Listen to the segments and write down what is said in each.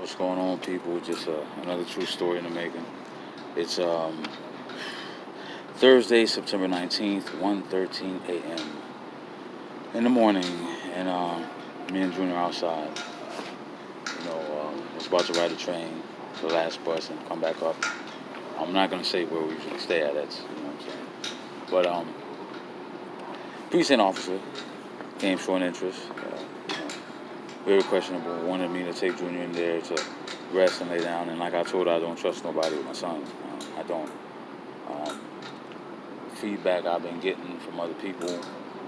What's going on, people? Just another true story in the making. It's Thursday, September 19th, 1:13 a.m. in the morning, and me and Junior are outside. Was about to ride a train for the last bus and come back up. I'm not gonna say where we usually stay at. That's what I'm saying. But precinct officer came showing interest. Very questionable. Wanted me to take Junior in there to rest and lay down. And like I told her, I don't trust nobody with my son. I don't. Um, Feedback I've been getting from other people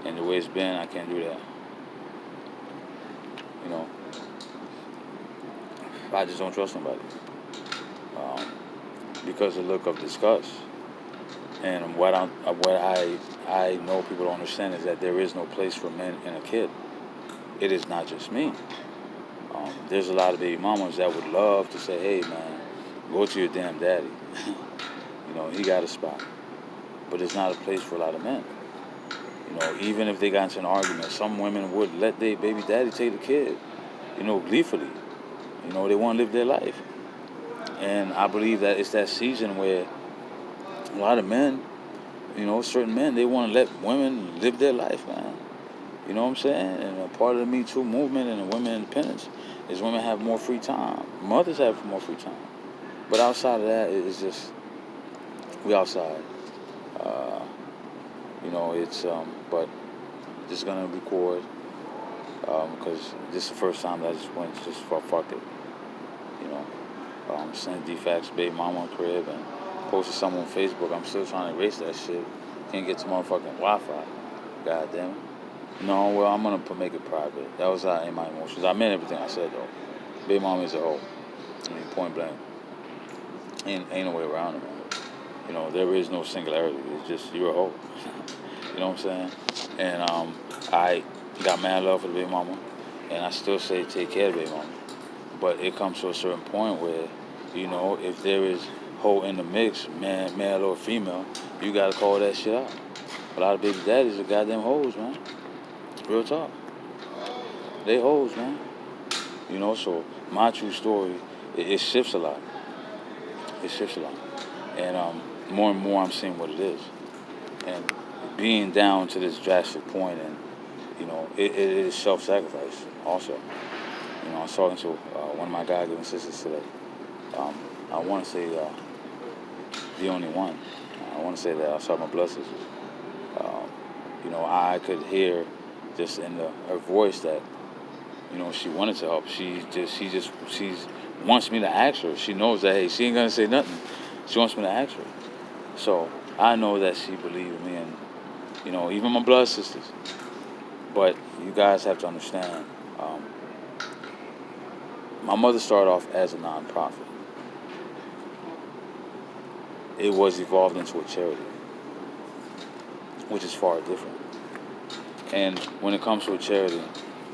and the way it's been, I can't do that. You know, I just don't trust nobody um, because of the look of disgust. And what I know people don't understand is that there is no place for men in a kid. It is not just me. There's a lot of baby mamas that would love to say, "Hey, man, go to your damn daddy." He got a spot, but it's not a place for a lot of men. Even if they got into an argument, some women would let their baby daddy take the kid, gleefully. They want to live their life. And I believe that it's that season where a lot of men, certain men, they want to let women live their life, man. You know what I'm saying? And a part of the Me Too movement and the women independence is women have more free time. Mothers have more free time. But outside of that, it's just, we outside. Uh, but just gonna record because this is the first time that I just went just fuck it. You know, sent D-Facts baby mama crib and posted something on Facebook. I'm still trying to erase that shit. Can't get to motherfucking Wi-Fi. God damn it. No, well, I'm gonna make it private. That was in my emotions. I meant everything I said though. Baby mama is a hoe. I mean, point blank. Ain't no way around it, man. There is no singularity. It's just you're a hoe. You know what I'm saying? And I got mad love for the baby mama, and I still say take care of the baby mama. But it comes to a certain point where, if there is hoe in the mix, male or female, you gotta call that shit out. A lot of baby daddies are goddamn hoes, man. Real talk. They hoes, man. So my true story, it shifts a lot. It shifts a lot. And more and more I'm seeing what it is. And being down to this drastic point, and, it is self-sacrifice also. I was talking to one of my God-given sisters today. I want to say the only one. I want to say that I saw my blood sisters. I could hear just in her voice that, she wanted to help. She wants me to ask her. She knows that, hey, she ain't gonna say nothing. She wants me to ask her. So I know that she believed in me, and even my blood sisters. But you guys have to understand. My mother started off as a nonprofit. It was evolved into a charity, which is far different. And when it comes to a charity,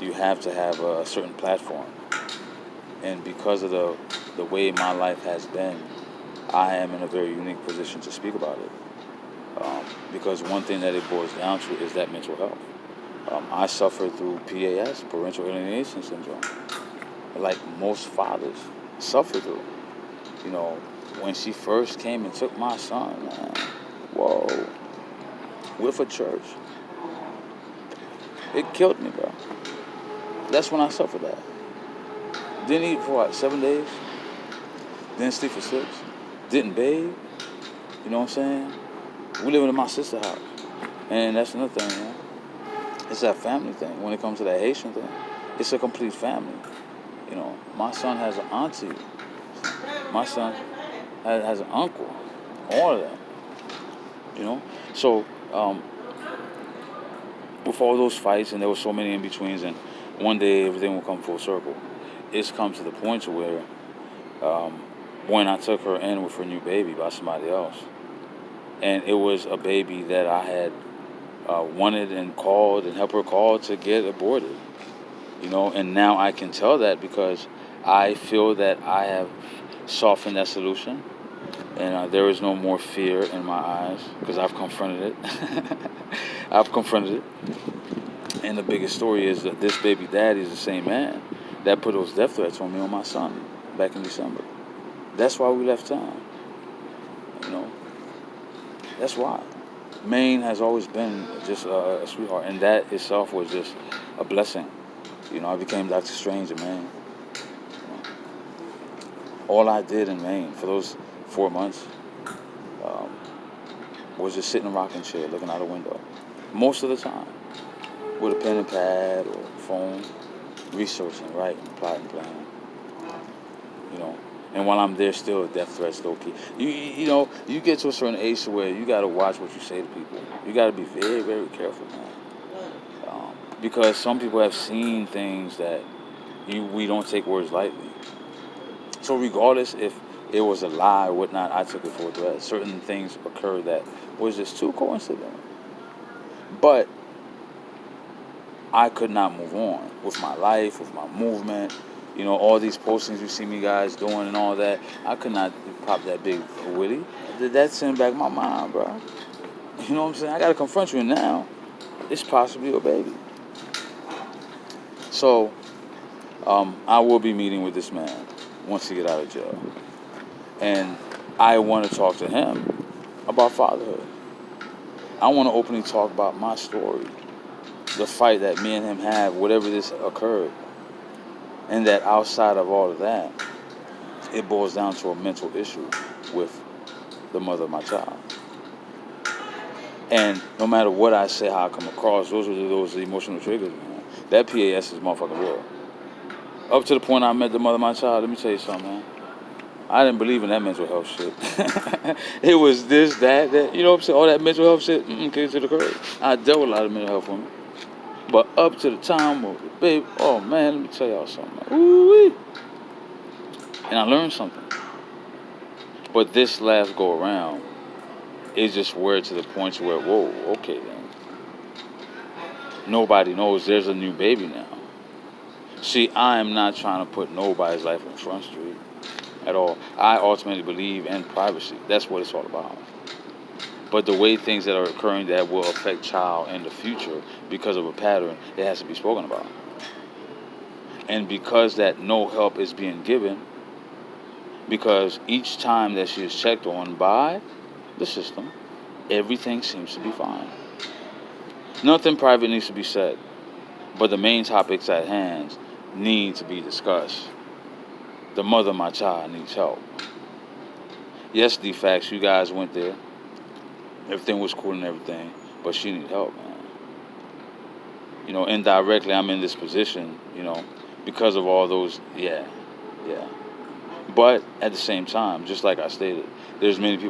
you have to have a certain platform. And because of the way my life has been, I am in a very unique position to speak about it. Because one thing that it boils down to is that mental health. I suffered through PAS, parental alienation syndrome, like most fathers suffer through. When she first came and took my son, man, whoa, with a church, it killed me, bro. That's when I suffered that. Didn't eat for 7 days. Didn't sleep for 6. Didn't bathe. You know what I'm saying? We living in my sister's house. And that's another thing, man. It's that family thing. When it comes to that Haitian thing, it's a complete family. My son has an auntie. My son has an uncle. All of that. So, with all those fights, and there were so many in-betweens, and one day everything will come full circle. It's come to the point to where when I took her in with her new baby by somebody else, and it was a baby that I had wanted and called and helped her call to get aborted, and now I can tell that because I feel that I have softened that solution, and there is no more fear in my eyes because I've confronted it. I've confronted it. And the biggest story is that this baby daddy is the same man that put those death threats on me on my son. back in December. That's why we left town. You know, that's why. Maine has always been just a sweetheart, and that itself was just a blessing. You know, I became Dr. Strange in Maine. All I did in Maine for those 4 months um, was just sit in a rocking chair looking out a window. Most of the time, with a pen and pad or phone, researching, writing, plotting, planning. You know, and while I'm there, still death threats low key. You know, you get to a certain age to where you got to watch what you say to people. You got to be very, very careful, man. Because some people have seen things that we don't take words lightly. So regardless if it was a lie or whatnot, I took it for a threat. Certain things occurred that was just too coincidental. But I could not move on with my life, with my movement. You know, all these postings you see me guys doing and all that. I could not pop that big witty. That's in the back of my mind, bro. You know what I'm saying? I got to confront you now. It's possibly your baby. So, I will be meeting with this man once he get out of jail. And I want to talk to him about fatherhood. I want to openly talk about my story, the fight that me and him have, whatever this occurred. And that outside of all of that, it boils down to a mental issue with the mother of my child. And no matter what I say, how I come across, those emotional triggers, man. That PAS is motherfucking real. Up to the point I met the mother of my child, let me tell you something, man. I didn't believe in that mental health shit. It was this, that, you know what I'm saying? All that mental health shit, came to the curb. I dealt with a lot of mental health women. But up to the time of the baby, oh man, let me tell y'all something. Ooh-wee. And I learned something. But this last go around, it just word to the point where, whoa, okay then. Nobody knows there's a new baby now. See, I am not trying to put nobody's life on Front Street at all. I ultimately believe in privacy. That's what it's all about. But the way things that are occurring that will affect child in the future because of a pattern, it has to be spoken about. And because that no help is being given, because each time that she is checked on by the system, everything seems to be fine. Nothing private needs to be said, but the main topics at hand need to be discussed. The mother of my child needs help. Yes, DFACS, you guys went there. Everything was cool and everything, but she needs help, man. You know, indirectly, I'm in this position, you know, because of all those, yeah. But at the same time, just like I stated, there's many people